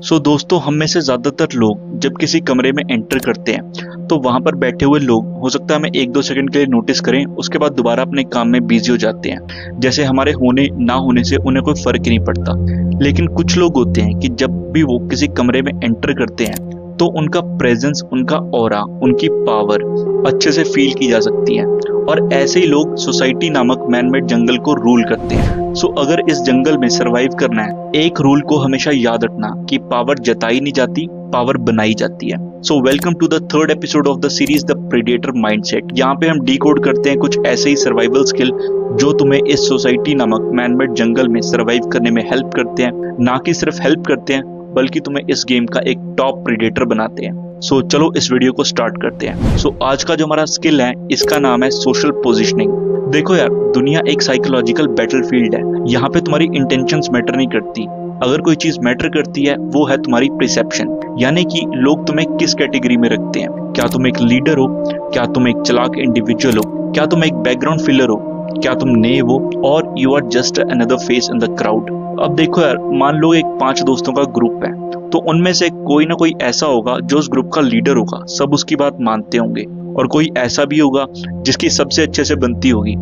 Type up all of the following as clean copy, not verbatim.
सो दोस्तों, हम में से ज्यादातर लोग जब किसी कमरे में एंटर करते हैं तो वहां पर बैठे हुए लोग हो सकता है हमें 1-2 सेकंड के लिए नोटिस करें, उसके बाद दोबारा अपने काम में बिजी हो जाते हैं। जैसे हमारे होने ना होने से उन्हें कोई फर्क ही नहीं पड़ता। लेकिन कुछ लोग होते हैं कि जब भी वो किसी कमरे में एंटर करते हैं तो उनका प्रेजेंस, उनका ऑरा, उनकी पावर अच्छे से फील की जा सकती है। और ऐसे ही लोग सोसाइटी नामक मैनमेड जंगल को रूल करते हैं। सो अगर इस जंगल में सरवाइव करना है, एक रूल को हमेशा याद रखना कि पावर जताई नहीं जाती, पावर बनाई जाती है। So welcome to the third episode of the series the predator mindset. यहाँ पे हम डिकोड करते हैं कुछ ऐसे ही सर्वाइवल स्किल जो तुम्हें इस सोसाइटी नामक मैनमेड जंगल में सर्वाइव करने में हेल्प करते हैं। ना कि सिर्फ हेल्प करते हैं बल्कि तुम्हें इस गेम का एक टॉप प्रेडेटर बनाते हैं। सो चलो इस वीडियो को स्टार्ट करते हैं। सो आज का जो हमारा स्किल है इसका नाम है सोशल पोजिशनिंग। देखो यार, दुनिया एक साइकोलॉजिकल बैटलफील्ड है। यहाँ पे तुम्हारी इंटेंशंस मैटर नहीं करती। अगर कोई चीज मैटर करती है वो है तुम्हारी परसेप्शन, यानी कि लोग तुम्हें किस कैटेगरी में रखते हैं। क्या तुम एक लीडर हो, क्या तुम एक चालाक इंडिविजुअल हो, क्या तुम एक बैकग्राउंड फिलर हो, क्या तुम नए हो, और you are just another face in the crowd. अब देखो यार, मान लो एक 5 दोस्तों का ग्रुप है, तो उनमें से कोई ना कोई ऐसा होगा जो उस ग्रुप का लीडर होगा, सब उसकी बात मानते होंगे। और कोई ऐसा भी होगा जिसकी सबसे अच्छे से बनती होगी।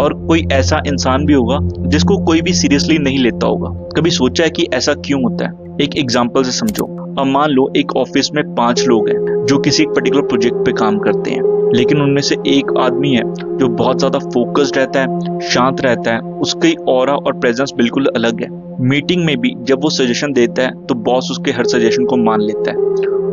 और कोई ऐसा इंसान भी होगा जिसको कोई भी सीरियसली नहीं लेता होगा। कभी सोचा है कि ऐसा क्यों होता है? एक एग्जांपल से समझो। अब मान लो एक ऑफिस में 5 लोग हैं जो किसी एक पर्टिकुलर प्रोजेक्ट पे काम करते हैं, लेकिन उनमें से एक आदमी है जो बहुत ज्यादा फोकस्ड रहता है, शांत रहता है, उसकी ऑरा और प्रेजेंस बिल्कुल अलग है। मीटिंग में भी जब वो सजेशन देता है तो बॉस उसके हर सजेशन को मान लेता है,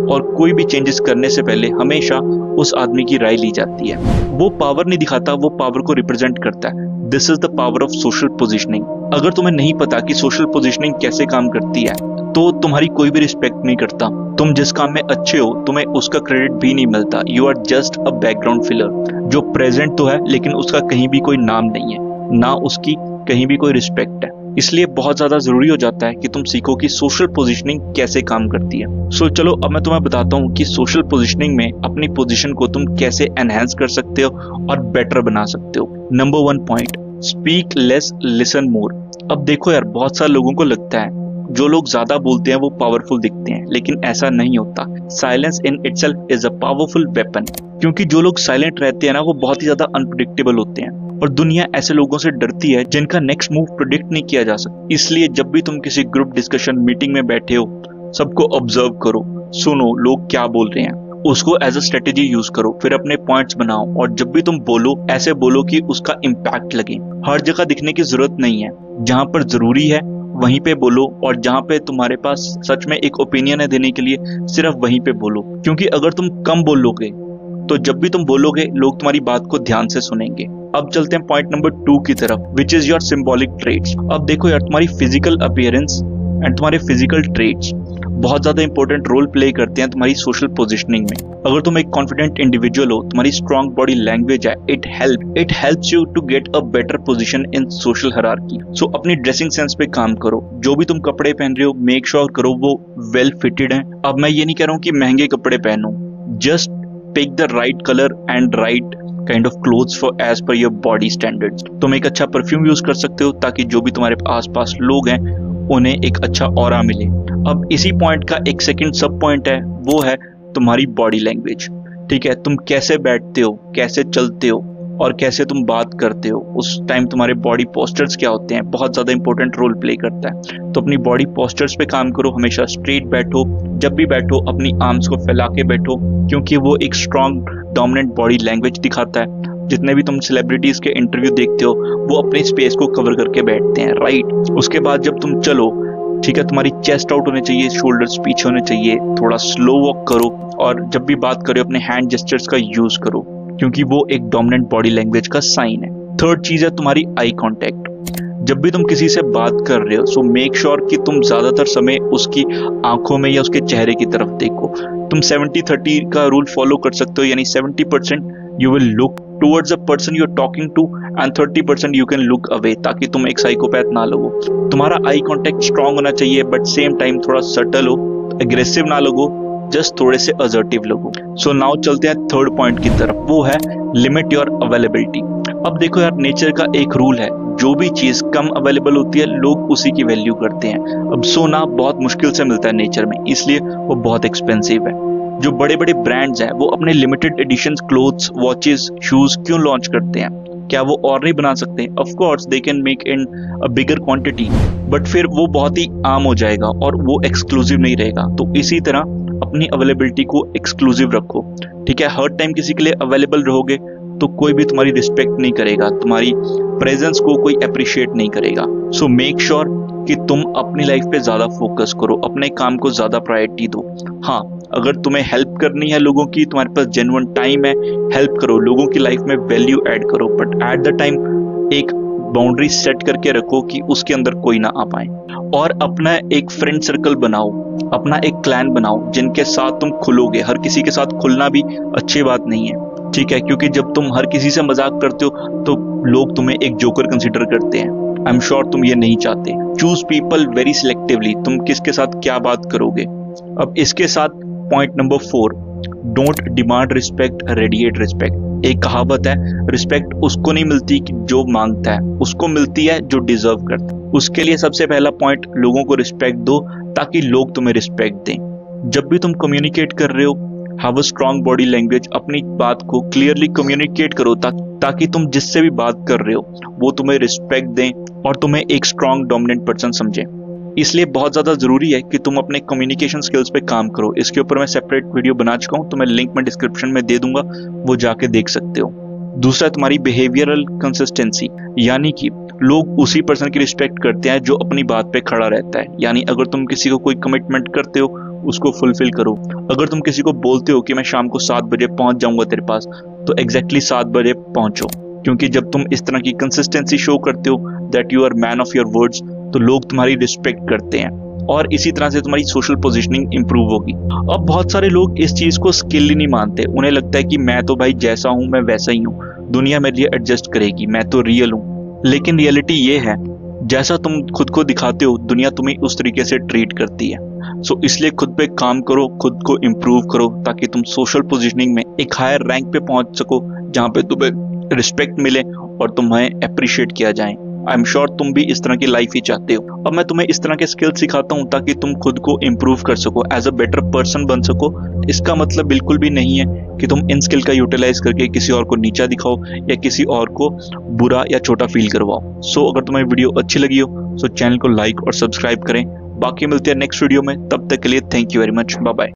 और कोई भी चेंजेस करने से पहले हमेशा उस आदमी की राय ली जाती है। वो पावर नहीं दिखाता, वो पावर को रिप्रेजेंट करता है। This is the power of social positioning. अगर तुम्हें नहीं पता कि सोशल पोजिशनिंग कैसे काम करती है तो तुम्हारी कोई भी रिस्पेक्ट नहीं करता। तुम जिस काम में अच्छे हो तुम्हें उसका क्रेडिट भी नहीं मिलता। You are just a background filler जो प्रेजेंट तो है लेकिन उसका कहीं भी कोई नाम नहीं है, ना उसकी कहीं भी कोई रिस्पेक्ट है। इसलिए बहुत ज्यादा जरूरी हो जाता है कि तुम सीखो कि सोशल पोजिशनिंग कैसे काम करती है। सो चलो अब मैं तुम्हें बताता हूँ कि सोशल पोजिशनिंग में अपनी पोजीशन को तुम कैसे एनहांस कर सकते हो और बेटर बना सकते हो। Number 1 point, speak less listen more. अब देखो यार, बहुत सारे लोगों को लगता है जो लोग ज्यादा बोलते हैं वो पावरफुल दिखते हैं, लेकिन ऐसा नहीं होता। Silence in itself is a powerful weapon. क्योंकि जो लोग साइलेंट रहते हैं ना, वो बहुत ही ज्यादा अनप्रेडिक्टेबल होते हैं, और दुनिया ऐसे लोगों से डरती है जिनका नेक्स्ट मूव प्रेडिक्ट नहीं किया जा सकता। इसलिए जब भी तुम किसी ग्रुप डिस्कशन मीटिंग में बैठे हो, सबको ऑब्जर्व करो, सुनो लोग क्या बोल रहे हैं, उसको एज अ स्ट्रेटेजी यूज करो, फिर अपने पॉइंट्स बनाओ। और जब भी तुम बोलो ऐसे बोलो कि उसका इम्पैक्ट लगे। हर जगह दिखने की जरूरत नहीं है, जहां पर जरूरी है वहीं पे बोलो, और जहां पे तुम्हारे पास सच में एक ओपिनियन है देने के लिए, सिर्फ वहीं पे बोलो। क्योंकि अगर तुम कम बोलोगे तो जब भी तुम बोलोगे लोग तुम्हारी बात को ध्यान से सुनेंगे। अब चलते हैं पॉइंट नंबर 2 की तरफ, which is your symbolic traits. अब देखो यार, तुम्हारी फिजिकल अपीयरेंस एंड तुम्हारे फिजिकल ट्रेट्स बहुत ज्यादा इंपॉर्टेंट रोल प्ले करते हैं तुम्हारी सोशल पोजिशनिंग में। अगर तुम एक कॉन्फिडेंट इंडिविजुअल हो, तुम्हारी स्ट्रॉन्ग बॉडी लैंग्वेज है, it helps you to get a better position in social hierarchy. So अपनी ड्रेसिंग सेंस पे काम करो। जो भी तुम कपड़े पहन रहे हो मेक श्योर करो वो वेल फिटेड हैं। अब मैं ये नहीं कह रहा हूँ कि महंगे कपड़े पहनो, just pick the right colour and right kind of clothes for as per your body standards. तुम एक अच्छा परफ्यूम यूज कर सकते हो ताकि जो भी तुम्हारे आसपास लोग हैं उन्हें एक अच्छा ऑरा मिले। अब इसी पॉइंट का एक सेकंड सब पॉइंट है, वो है तुम्हारी बॉडी लैंग्वेज। ठीक है, तुम कैसे बैठते हो, कैसे चलते हो, और कैसे तुम बात करते हो, उस टाइम तुम्हारे बॉडी पोस्चर्स क्या होते हैं, बहुत ज्यादा इंपॉर्टेंट रोल प्ले करता है। तो अपनी बॉडी पोस्चर्स पे काम करो, हमेशा स्ट्रेट बैठो, जब भी बैठो अपनी आर्म्स को फैला के बैठो, क्योंकि वो एक स्ट्रॉन्ग डोमिनेंट बॉडी लैंग्वेज दिखाता है। जितने भी तुम सेलिब्रिटीज के इंटरव्यू देखते हो वो अपनी स्पेस को कवर करके बैठते हैं, राइट। उसके बाद जब तुम चलो, ठीक है, तुम्हारी चेस्ट आउट होने चाहिए, शोल्डर्स पीछे होने चाहिए, थोड़ा स्लो वॉक करो, और जब भी बात करो अपने हैंड जेस्चर्स का यूज करो, क्योंकि वो एक डोमिनेंट बॉडी लैंग्वेज का साइन है। थर्ड चीज है तुम्हारी आई कांटेक्ट। जब भी तुम किसी से बात कर रहे हो, सो मेक श्योर कि तुम ज्यादातर समय उसकी आंखों में या उसके चेहरे की तरफ देखो। तुम 70-30 का रूल फॉलो कर सकते हो, यानी 70% you will look towards the person you are talking to and 30% you can look away, ताकि तुम एक साइकोपैथ ना लगो। तुम्हारा आई कांटेक्ट स्ट्रांग होना चाहिए, बट सेम टाइम थोड़ा सटल हो, एग्रेसिव ना लगो, जस्ट थोड़े से असर्टिव लगो। सो नाउ चलते हैं थर्ड पॉइंट की तरफ, वो है लिमिट योर अवेलेबिलिटी। अब देखो यार, नेचर का एक रूल है, जो भी चीज कम अवेलेबल होती है लोग उसी की वैल्यू करते हैं। अब सोना बहुत मुश्किल से मिलता है नेचर में, इसलिए वो बहुत एक्सपेंसिव है। जो बड़े बड़े ब्रांड्स हैं वो अपने limited edition clothes, watches, shoes क्यों लॉन्च करते हैं? क्या वो और नहीं बना सकते? Of course they can make in a bigger quantity, but फिर वो बहुत ही आम हो जाएगा और वो एक्सक्लूसिव नहीं रहेगा। तो इसी तरह अपनी अवेलेबिलिटी को एक्सक्लूसिव रखो, ठीक है? हर टाइम किसी के लिए अवेलेबल रहोगे तो कोई भी तुम्हारी रिस्पेक्ट नहीं करेगा, तुम्हारी प्रेजेंस को कोई अप्रिशिएट नहीं करेगा। सो मेक श्योर कि तुम अपनी लाइफ पे ज्यादा फोकस करो, अपने काम को ज्यादा प्रायोरिटी दो। हाँ, अगर तुम्हें हेल्प करनी है लोगों की, तुम्हारे पास जेन्युइन टाइम है, हेल्प करो, लोगों की लाइफ में वैल्यू ऐड करो, बट एट द टाइम एक बाउंड्री सेट करके रखो कि उसके अंदर कोई ना आ पाए। और अपना एक फ्रेंड सर्कल बनाओ, अपना एक क्लैन बनाओ जिनके साथ तुम खुलोगे। हर किसी के साथ खुलना भी अच्छी बात नहीं है, ठीक है? क्योंकि जब तुम हर किसी से मजाक करते हो तो लोग तुम्हें एक जोकर कंसिडर करते हैं। आई एम श्योर तुम ये नहीं चाहते। चूज पीपल वेरी सिलेक्टिवली, तुम किसके साथ क्या बात करोगे। अब इसके साथ point number 4, don't demand respect, radiate respect. एक कहावत है, रिस्पेक्ट उसको नहीं मिलती कि जो मांगता है, उसको मिलती है जो डिजर्व करता है। उसके लिए सबसे पहला पॉइंट, लोगों को रिस्पेक्ट दो ताकि लोग तुम्हें रिस्पेक्ट दें। जब भी तुम कम्युनिकेट कर रहे हो, have a strong body language, अपनी बात को क्लियरली कम्युनिकेट करो ताकि तुम जिससे भी बात कर रहे हो वो तुम्हें रिस्पेक्ट दें और तुम्हें एक स्ट्रॉन्ग डोमिनेंट पर्सन समझें। इसलिए बहुत ज्यादा जरूरी है कि तुम अपने कम्युनिकेशन स्किल्स पे काम करो। इसके ऊपर मैं सेपरेट वीडियो बना चुका हूं, तो मैं लिंक में डिस्क्रिप्शन में दे दूंगा, वो जाके देख सकते हो। दूसरा, तुम्हारी बिहेवियरल कंसिस्टेंसी, यानी कि लोग उसी पर्सन की रिस्पेक्ट करते हैं जो अपनी बात पे खड़ा रहता है। यानी अगर तुम किसी को कोई कमिटमेंट करते हो उसको फुलफिल करो। अगर तुम किसी को बोलते हो कि मैं शाम को 7 बजे पहुंच जाऊंगा तेरे पास, तो एग्जैक्टली 7 बजे पहुंचो। क्योंकि जब तुम इस तरह की कंसिस्टेंसी शो करते हो that you are man of your words, तो लोग तुम्हारी रिस्पेक्ट करते हैं और इसी तरह से तुम्हारी सोशल पोजीशनिंग इंप्रूव होगी। अब बहुत सारे लोग इस चीज को स्किल ही नहीं मानते। उन्हें लगता है कि मैं तो भाई जैसा हूं मैं वैसा ही हूं, दुनिया मेरे लिए एडजस्ट करेगी, मैं तो रियल हूं। लेकिन रियलिटी ये है, जैसा तुम खुद को दिखाते हो दुनिया तुम्हें उस तरीके से ट्रीट करती है। सो इसलिए खुद पे काम करो, खुद को इम्प्रूव करो ताकि तुम सोशल पोजीशनिंग में एक हायर रैंक पे पहुंच सको जहां पे तुम्हें रिस्पेक्ट मिले और तुम्हें अप्रिशिएट किया जाए। आई एम श्योर तुम भी इस तरह की लाइफ ही चाहते हो। अब मैं तुम्हें इस तरह के स्किल्स सिखाता हूं ताकि तुम खुद को इम्प्रूव कर सको, एज अ बेटर पर्सन बन सको। इसका मतलब बिल्कुल भी नहीं है कि तुम इन स्किल का यूटिलाइज करके किसी और को नीचा दिखाओ या किसी और को बुरा या छोटा फील करवाओ। सो अगर तुम्हें वीडियो अच्छी लगी हो तो चैनल को लाइक और सब्सक्राइब करें। बाकी मिलते हैं नेक्स्ट वीडियो में, तब तक के लिए thank you very much, bye bye.